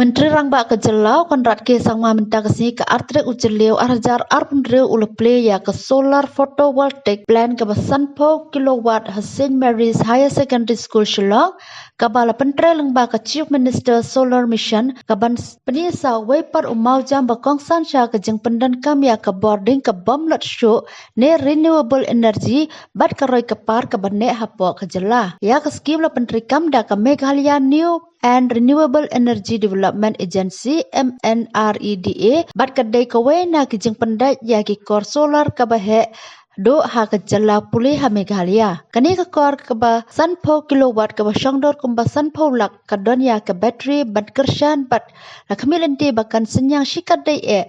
Menteri Rangba ke Jelau Konrad ke Sangma minta kesini ke artrek ujeleu arjar arpundreu uleple ya ke solar photovoltaic plant ke 10 kilowatt St. Mary's Higher Secondary School Shillong ke bala pentre lengba ke Chief Minister Solar Mission ke ban penisa wepar umau jam bakongsan sya ke jeng pendan kam ya ke boarding ke bom lot show ne renewable energy bat ke roi ke par ke banek hapo ke Jelah ya ke skim la penteri kam da ke Meghalaya New and Renewable Energy Development Agency MNREDA bat kedai kawe na kijing pendat ya ki kor solar kabahe do ha ke Jelah pulih ha Meghalaya kani ke kor ke ba 10 kilowatt ke ba syongdor kumba 10 lak ke don ya ke bateri bat kershan bat la kemilenti bakan senyang shikat dai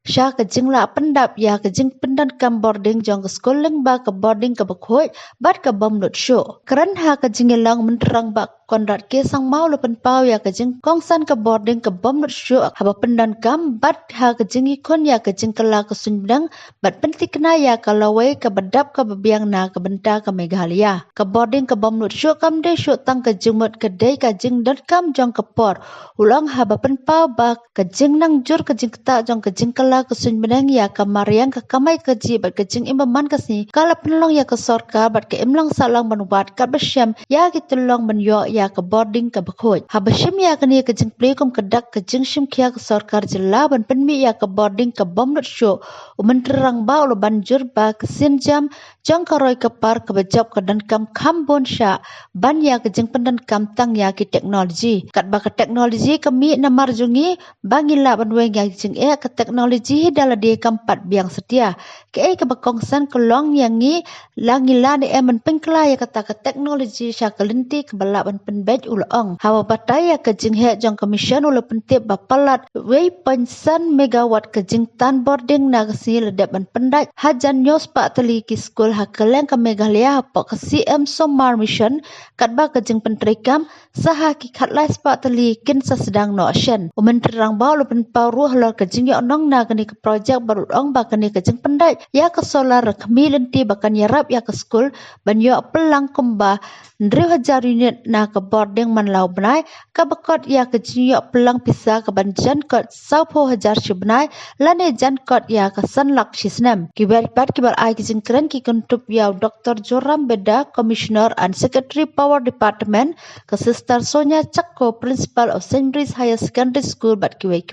Syah ke jing la pendap ya ke jing pendan kam boarding jong ke sekolah ba ke boarding ke bekhoy bat ke bom not show keran ha ke jing lang menterang ba Konrad ke sang mau lepen pau ya ke jing kongsan ke boarding ke bom not show haba pendan kam bat ha ke jing ikon ya ke jing kela ke sunbdang bat penti kena ya ke lawai ke bedap ke bebiang na ke benta ke Meghalaya ke boarding ke bom not show kam de show tang ke jing mot ke dai ke jing dot kam jong ke por ulang haba pen pau ba ke jing nang jur ke jing ta jong ke jing kela kesun benang ya ke mariang ke kamai keji bat ke jing imaman kesni kala penlong ya ke sorka bat ke imlang salang menubat kat besyam ya ke telong menyo ya ke boarding ke bekhoy ha besyam ya ke ni ke jing plekum ke dak ke jing syim kia ke sorkar Jelah ban penmi ya ke boarding ke bom not show umenterang ba ulo banjur ba ke sin jam jong ke roi ke par ke bejap ke dan kam kambon sya ban ya ke jing pendan kam tang ya ke teknologi kat ba ke teknologi kami namar jungi bangila ban weng ya jing ke teknologi dala dia kampat biang setia ke ke bakongsan kelong yang ni langila ni emen pengkla ya kata ke teknologi sya kelenti ke balaban penbej ulong hawa batai ya ke jing he jong commission ula pentip bapalat wei pensan megawatt ke jing tan boarding na kesi ledap ban pendat hajan nyos pak teli ki skul ha keleng ke Meghalaya pok ke CM Somar Mission kat ba ke jing pentrikam saha ki khatlai pak teli kin sa sedang no action menteri Rangba ula penpau ruh lor ke jing yo nong na ke projek baru ong bakan ke jeng pendat ya ke solar kami lenti bakan yarap ya ke skul banyo pelang kumba 1000 unit na ke boarding manlau benai ke bekot ya ke jinyo pelang pisa ke banjan kot 10,000 shibnai lane jan kot ya ke sanlak shisnam kibar pat kibar ai ke jeng keren ki kuntup ya Dr. Joram Beda Commissioner and Secretary Power Department ke Sister Sonia Chakko Principal of St. Mary's Higher Secondary School bat kiwai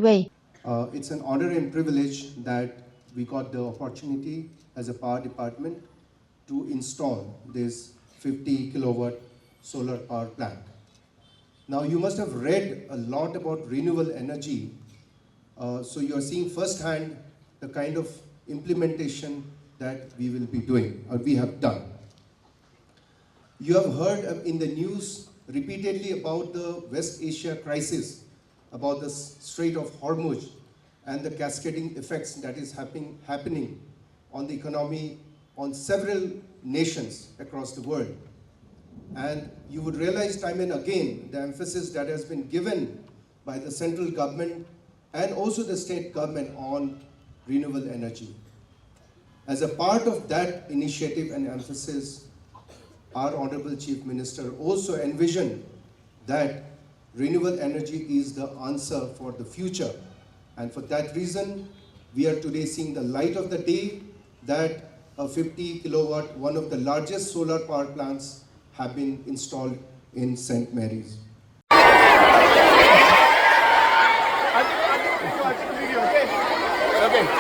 It's an honor and privilege that we got the opportunity as a power department to install this 50 kilowatt solar power plant. Now you must have read a lot about renewable energy, so you are seeing firsthand the kind of implementation that we will be doing or we have done. You have heard in the news repeatedly about the West Asia crisis, about the Strait of Hormuz and the cascading effects that is happening on the economy on several nations across the world. And you would realize time and again the emphasis that has been given by the central government and also the state government on renewable energy. As a part of that initiative and emphasis, our Honorable Chief Minister also envisioned that renewable energy is the answer for the future. And for that reason, we are today seeing the light of the day that a 50 kilowatt, one of the largest solar power plants, have been installed in St. Mary's. Okay. 1, 2.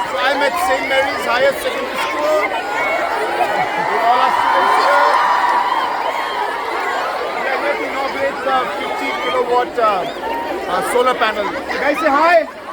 So I'm at St. Mary's Higher Secondary School with all our students here. We are here to inaugurate the 50 kilowatt solar panel. So guys, say hi.